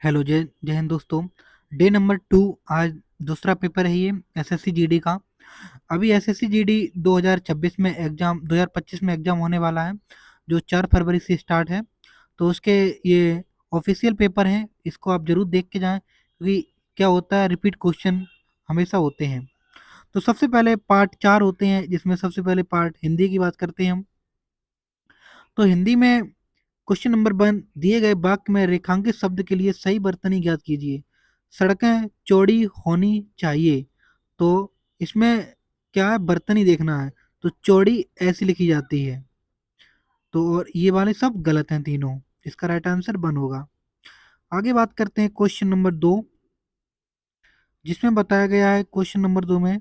Hello जय जय हिंद दोस्तों। Day number 2। आज दूसरा पेपर है ये एसएससी जीडी का। अभी एसएससी जीडी 2026 में एग्जाम 2025 में एग्जाम होने वाला है, जो 4 फरवरी से स्टार्ट है। तो उसके ये ऑफिशियल पेपर हैं, इसको आप जरूर देख के जाएं, क्योंकि क्या होता है, रिपीट क्वेश्चन हमेशा होते हैं। तो सबसे पहले पार्ट 4 होते हैं, जिसमें सबसे पहले पार्ट हिंदी की बात करते हैं हम। तो हिंदी में क्वेश्चन नंबर 1, दिए गए वाक्य में रेखांकित शब्द के लिए सही वर्तनी ज्ञात कीजिए। सड़कें चौड़ी होनी चाहिए। तो इसमें क्या है, बर्तनी देखना है। तो चौड़ी ऐसी लिखी जाती है। तो और ये वाले सब गलत हैं तीनों। इसका राइट आंसर बन होगा। आगे बात करते हैं क्वेश्चन नंबर 2, जिसमें बताया गया है क्वेश्चन नंबर 2 में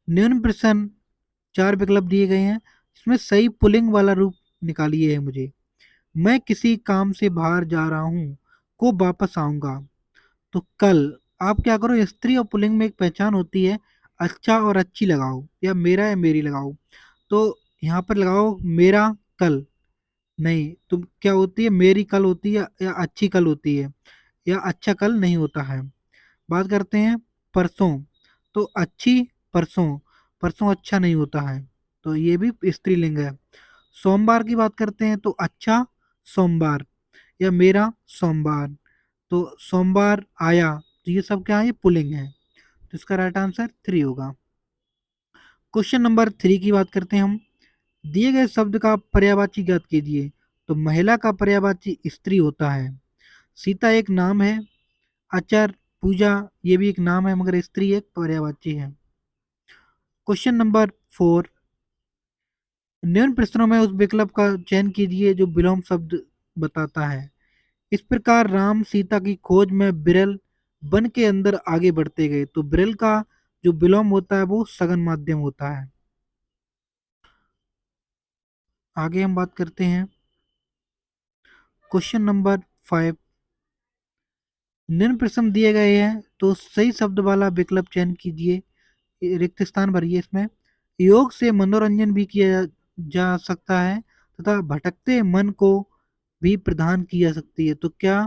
निम्न प्रश्न 4 विकल्प दिए गए हैं, इसमें सही पुल्लिंग वाला रूप निकालिए है मुझे। मैं किसी काम से बाहर जा रहा हूँ, को वापस आऊंगा। तो कल, आप क्या करो, स्त्री और पुल्लिंग में एक पहचान होती है, अच्छा और अच्छी लगाओ, या मेरा या मेरी लगाओ। तो यहाँ पर लगाओ मेरा कल। नहीं तो क्या होती है, मेरी कल होती है या अच्छी कल होती है, या अच्छा कल नहीं होता है। बात करते हैं परसों। तो अच्छी परसों, परसों अच्छा नहीं होता है। तो ये भी स्त्रीलिंग है। सोमवार की बात करते हैं, तो अच्छा सोमवार, या मेरा सोमवार। तो सोमवार आया, तो ये सब क्या है, ये पुलिंग है। तो इसका राइट आंसर 3 होगा। क्वेश्चन नंबर 3 की बात करते हैं हम। दिए गए शब्द का पर्यायवाची ज्ञात कीजिए। तो महिला का पर्यायवाची स्त्री होता है। सीता एक नाम है। आचार, पूजा, ये भी एक नाम है, मगर स्त्री एक पर्यायवाची है। क्वेश्चन नंबर 4, निम्न प्रश्नों में उस विकल्प का चयन कीजिए जो विलोम शब्द बताता है। इस प्रकार राम सीता की खोज में बिरल वन के अंदर आगे बढ़ते गए। तो बिरल का जो विलोम होता है वो सघन माध्यम होता है। आगे हम बात करते हैं क्वेश्चन नंबर 5। निम्न प्रश्न दिए गए हैं, तो सही शब्द वाला विकल्प चयन कीजिए, रिक्त स्थान भरिए इसमें। योग से मनोरंजन भी किया जा सकता है, तथा भटकते मन को भी प्रदान की जा सकती है। तो क्या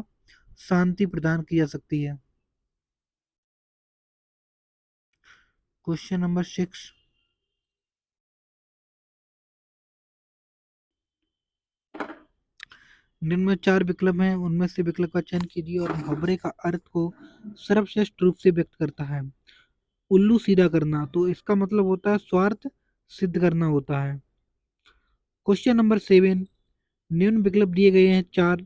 शांति प्रदान की जा सकती है। क्वेश्चन नंबर 6, निम्न में 4 विकल्प हैं, उनमें से विकल्प का चयन कीजिए और मुहावरे का अर्थ को सर्वश्रेष्ठ रूप से व्यक्त करता है। उल्लू सीधा करना, तो इसका मतलब होता है स्वार्थ सिद्ध करना होता है। क्वेश्चन नंबर 7, निम्न विकल्प दिए गए हैं 4,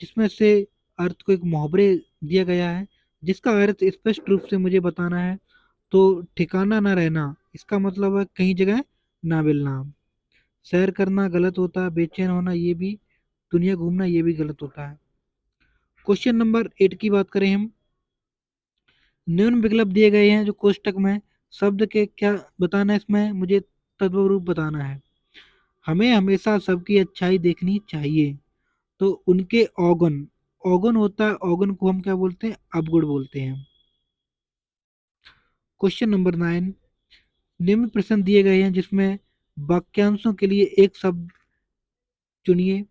जिसमें से अर्थ को एक मुहावरे दिया गया है, जिसका अर्थ स्पष्ट रूप से मुझे बताना है। तो ठिकाना ना रहना, इसका मतलब है कहीं जगह ना मिलना। सैर करना गलत होता है। बेचैन होना, ये भी, दुनिया घूमना, ये भी गलत होता है। क्वेश्चन नंबर 8 की बात करें हम। निम्न विकल्प दिए गए हैं जो कोष्टक में, शब्द के क्या बताना है, इसमें मुझे तद्भव बताना है। हमें हमेशा सबकी अच्छाई देखनी चाहिए। तो उनके औगुण, औगुण होता है, औगुण को हम क्या बोलते हैं, अवगुण बोलते हैं। क्वेश्चन नंबर 9, निम्न प्रश्न दिए गए हैं, जिसमें वाक्यांशों के लिए एक शब्द चुनिए।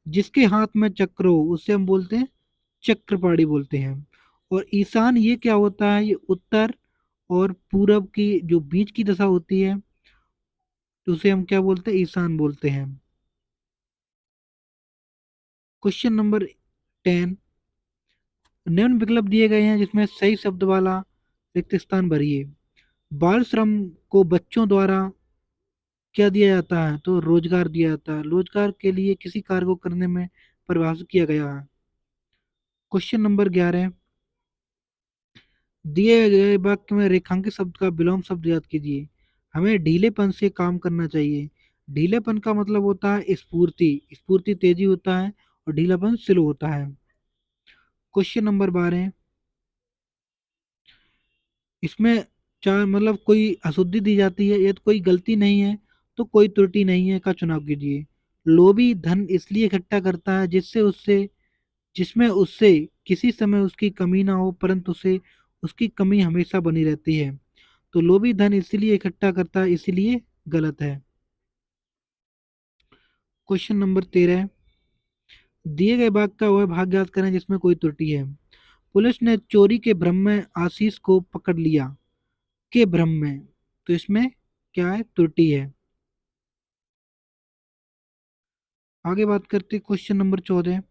जिसके हाथ में चक्र हो उसे हम बोलते हैं चक्रपाणी बोलते हैं। और ईशान ये क्या होता है, ये उत्तर और पूरब की जो बीच की दशा होती है, तो उसे हम क्या बोलते हैं, ईशान बोलते हैं। क्वेश्चन नंबर 10, निम्न विकल्प दिए गए हैं, जिसमें सही शब्द वाला रिक्त स्थान भरिए। बाल श्रम को बच्चों द्वारा क्या दिया जाता है, तो रोजगार दिया जाता है। रोजगार के लिए किसी कार्य को करने में परिभाषित किया गया है। क्वेश्चन नंबर 11, दिए गए वाक्य में रेखांकित शब्द का विलोम शब्द याद कीजिए। हमें ढीलेपन से काम करना चाहिए। ढीलेपन का मतलब होता है स्फूर्ति, स्फूर्ति तेजी होता है, और ढीलापन स्लो होता है। क्वेश्चन नंबर 12, इसमें चार मतलब कोई अशुद्धि दी जाती है, यदि कोई गलती नहीं है तो कोई त्रुटि नहीं है का चुनाव कीजिए। लोभी धन इसलिए इकट्ठा करता है जिससे उससे जिसमें उससे किसी समय उसकी कमी ना हो, परंतु उसे उसकी कमी हमेशा बनी रहती है। तो लोभी धन इसीलिए इकट्ठा करता है, इसीलिए गलत है। क्वेश्चन नंबर 13, दिए गए भाग का वह भाग याद करें जिसमें कोई त्रुटि है। पुलिस ने चोरी के भ्रम में आशीष को पकड़ लिया, के भ्रम में, तो इसमें क्या है, त्रुटि है। आगे बात करते क्वेश्चन नंबर 14।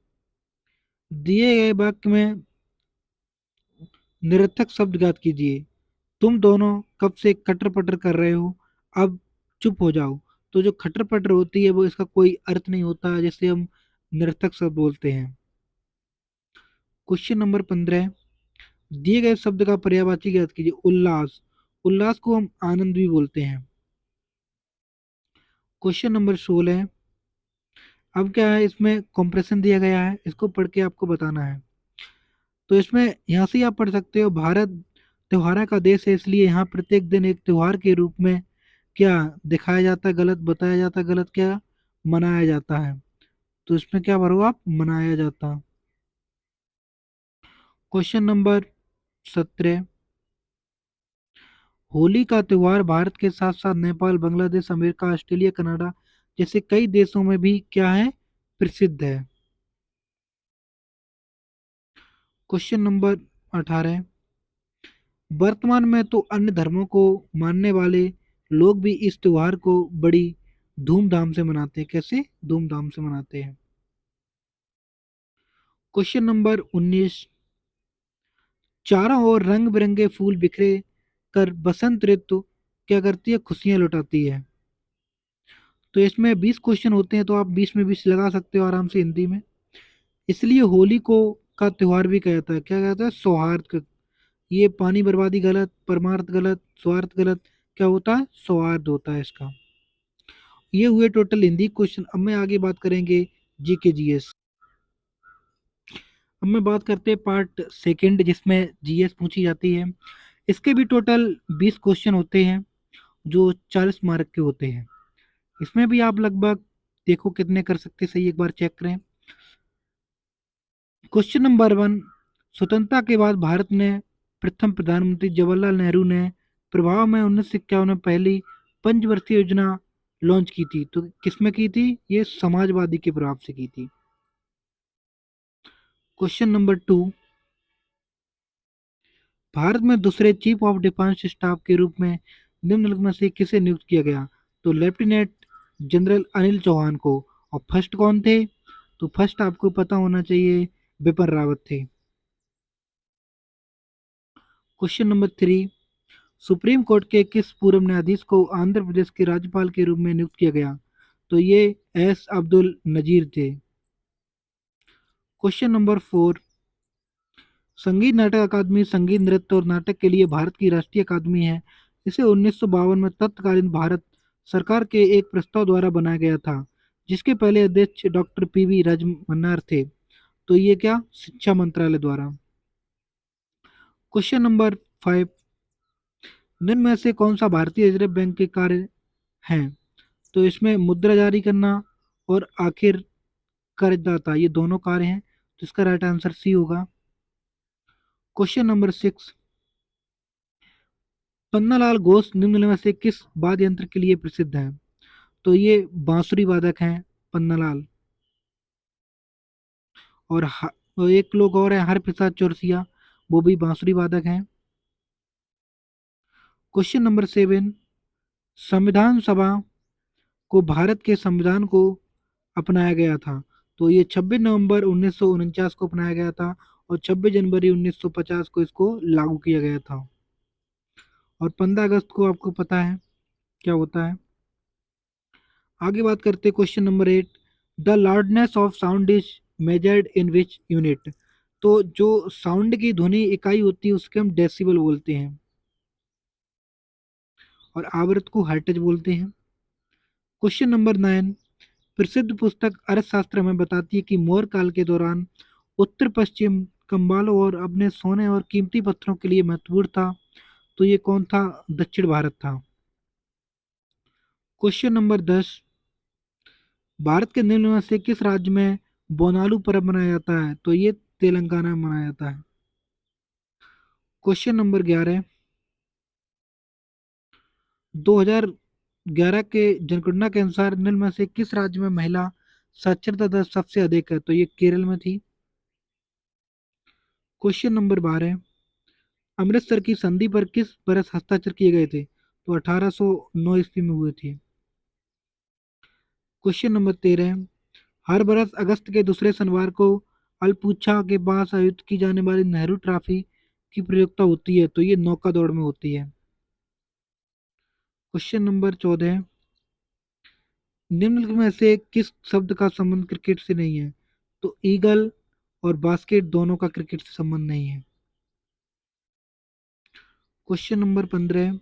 दिए गए वाक्य में निरर्थक शब्द ज्ञात कीजिए। तुम दोनों कब से कटर पटर कर रहे हो, अब चुप हो जाओ। तो जो खटर पटर होती है वो इसका कोई अर्थ नहीं होता, जैसे हम निरर्थक शब्द बोलते हैं। Question number 15। दिए गए शब्द का पर्यायवाची ज्ञात कीजिए। उल्लास, उल्लास को हम आनंद भी बोलते हैं। Question number 16। अब क्या है, इसमें कॉम्प्रेशन दिया गया है, इसको पढ़ के आपको बताना है। तो इसमें यहाँ से आप पढ़ सकते हो, भारत त्योहारों का देश है, इसलिए यहाँ प्रत्येक दिन एक त्योहार के रूप में क्या दिखाया जाता है, गलत बताया जाता है, गलत क्या मनाया जाता है। तो इसमें क्या भरो आप, मनाया जाता। Question number 17। होली का त्योहार भारत के साथ साथ Nepal, Bangladesh, America, Australia, Canada जैसे कई देशों में भी क्या है, प्रसिद्ध है। Question number 18। वर्तमान में तो अन्य धर्मों को मानने वाले लोग भी इस त्योहार को बड़ी धूमधाम से मनाते हैं। कैसे धूमधाम से मनाते हैं। Question number 19। चारों ओर रंग बिरंगे फूल बिखरे कर बसंत ऋतु क्या करती है, खुशियां लुटाती है। तो इसमें 20 क्वेश्चन होते हैं, तो आप 20 में 20 लगा सकते हो आराम से हिंदी में। इसलिए होली को का त्योहार भी कहता है, क्या कहता है, सौहार्द का। ये पानी बर्बादी गलत, परमार्थ गलत, स्वार्थ गलत, क्या होता है, सौहार्द होता है इसका। ये हुए टोटल हिंदी क्वेश्चन। अब मैं आगे बात करेंगे जीके जीएस। अब मैं बात करते हैं पार्ट सेकंड जिसमें जीएस पूछी जाती है। इसके भी टोटल 20 क्वेश्चन होते हैं जो 40 मार्क के होते हैं। इसमें भी आप लगभग देखो कितने कर सकते हैं, सही एक बार चेक करें। Question number 1। स्वतंत्रता के बाद भारत ने प्रथम प्रधानमंत्री जवाहरलाल नेहरू ने प्रभाव में 1951 में पहली पंचवर्षीय योजना लॉन्च की थी। तो किसमें की थी, ये समाजवादी के प्रभाव से की थी। Question number 2। भारत में दूसरे चीफ ऑफ डिफेंस स्टाफ के रूप में निम्नलिखित में से किसे नियुक्त किया गया। तो लेफ्टिनेंट जनरल अनिल चौहान को। और फर्स्ट कौन थे, तो फर्स्ट आपको पता होना चाहिए, बिपिन रावत थे। Question number 3। सुप्रीम कोर्ट के किस पूर्व न्यायाधीश को आंध्र प्रदेश के राज्यपाल के रूप में नियुक्त किया गया। तो ये एस अब्दुल नजीर थे। Question number 4। संगीत नाटक अकादमी संगीत नृत्य और नाटक के लिए भारत की राष्ट्रीय अकादमी है। इसे 1952 में तत्कालीन भारत सरकार के एक प्रस्ताव द्वारा बनाया गया था, जिसके पहले अध्यक्ष डॉक्टर पीवी राजमन्नार थे। तो ये क्या, शिक्षा मंत्रालय द्वारा। Question number 5। निम्न में से कौन सा भारतीय रिजर्व बैंक के कार्य हैं। तो इसमें मुद्रा जारी करना और आखिर कर्जदाता, ये दोनों कार्य हैं, तो इसका राइट आंसर सी होगा। Question number 6। पन्नालाल घोष निम्न में से किस वाद्य यंत्र के लिए प्रसिद्ध है। तो ये बांसुरी वादक हैं पन्नालाल। और और एक लोग और हैं हरप्रसाद चौरसिया, वो भी बांसुरी वादक हैं। Question number 7। संविधान सभा को भारत के संविधान को अपनाया गया था। तो ये 26 नवंबर 1949 को अपनाया गया था और 26 जनवरी 1950 को इसको लागू किया गया था। और 15 अगस्त को आपको पता है क्या होता है। आगे बात करते हैं question number 8। The loudness of sound is measured in which unit. तो जो साउंड की ध्वनि इकाई होती है उसके हम डेसिबल बोलते हैं, और आवृत्ति को हर्ट्ज बोलते हैं। Question number 9। प्रसिद्ध पुस्तक अर्थशास्त्र में बताती है कि मौर्य काल के दौरान उत्तर पश्चिम कंबालों और अपने सोने और कीमती पत्थरों के लिए महत्वपूर्ण था। तो ये कौन था, दक्षिण भारत था। Question number 10। भारत के निम्न में से किस राज्य में बोनालू पर्व मनाया जाता है। तो ये तेलंगाना में मनाया जाता है। Question number 11। 2011 के जनगणना के अनुसार निम्न में से किस राज्य में महिला साक्षरता दर सबसे अधिक है? तो ये केरल में थी। क्वेश्चन नंबर 12, अमृतसर की संधि पर किस बरस हस्ताक्षर किए गए थे? तो 1809 ईस्वी में हुए थे। क्वेश्चन नंबर 13, हर बरस अगस्त के दूसरे शनिवार को अल्पुझा के पास आयोजित की जाने वाली नेहरू ट्रॉफी की प्रतियोगिता होती है? तो ये नौका दौड़ में होती है। क्वेश्चन नंबर 14, निम्नलिखित में से किस शब्द का संबंध क्रिकेट से नहीं है? तो ईगल और बास्केट दोनों का क्रिकेट से संबंध नहीं है। क्वेश्चन नंबर 15,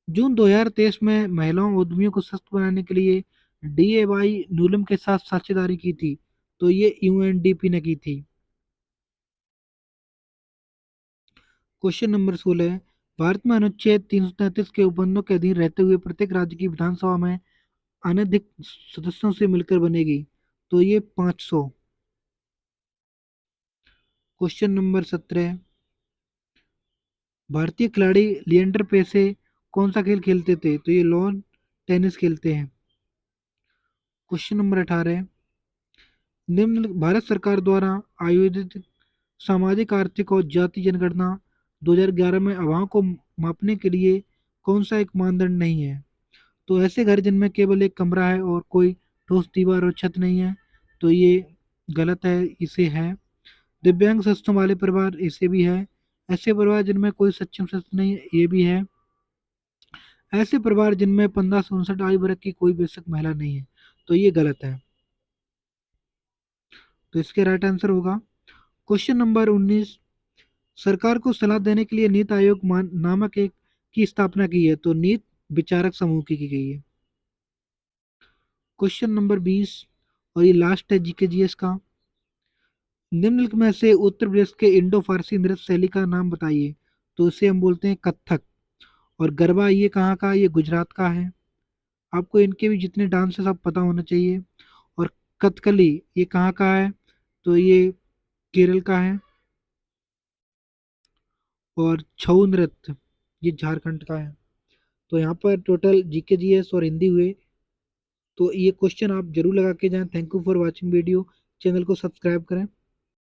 जून 2023 में महिलाओं उद्यमियों को सशक्त बनाने के लिए डीएवाई न्यूलम के साथ साझेदारी की थी? तो ये यूएनडीपी ने की थी। क्वेश्चन नंबर 16, भारत में अनुच्छेद 333 के उपबंधों के अधीन रहते हुए प्रत्येक राज्य की विधानसभा में अनधिक सदस्यों से मिलकर बनेगी? तो ये 500। क्वेश्चन नंबर 17, भारतीय खिलाड़ी लिएंडर पेसे कौन सा खेल खेलते थे? तो ये लॉन टेनिस खेलते हैं। क्वेश्चन नंबर 18, निम्न भारत सरकार द्वारा आयोजित सामाजिक आर्थिक और जाति जनगणना 2011 में अभावों को मापने के लिए कौन सा एक मानदंड नहीं है? तो ऐसे घर जिनमें केवल एक कमरा है और कोई ठोस दीवार और छत नहीं है? तो ये गलत है, इसे है। दिव्यांग सदस्यों वाले परिवार, इसे भी है। ऐसे परिवार जिनमें कोई सक्षम सदस्य नहीं है, ये भी है। ऐसे परिवार जिनमें 15 से 59 आयु वर्ग की कोई बेशक महिला नहीं है, तो ये गलत है। तो इसके राइट आंसर होगा क्वेश्चन नंबर 19, सरकार को सलाह देने के लिए नीति आयोग नामक एक की स्थापना की है? तो नीति विचारक समूह की गई है। क्वेश्चन नंबर 20, और ये लास्ट है जीके जीएस का, निम्नलिखित में से उत्तर प्रदेश के इंडो फारसी नृत्य शैली का नाम बताइए? तो इसे हम बोलते हैं कथक। और गरबा ये कहाँ का है? ये गुजरात का है। आपको इनके भी जितने डांस है सब पता होना चाहिए। और कथकली ये कहाँ का है? तो ये केरल का है। और छऊ नृत्य ये झारखंड का है। तो यहाँ पर टोटल जीके जीएस और हिंदी हुए। तो ये क्वेश्चन आप जरूर लगा के जाएं। Thank you for watching video. Channel को सब्सक्राइब करें।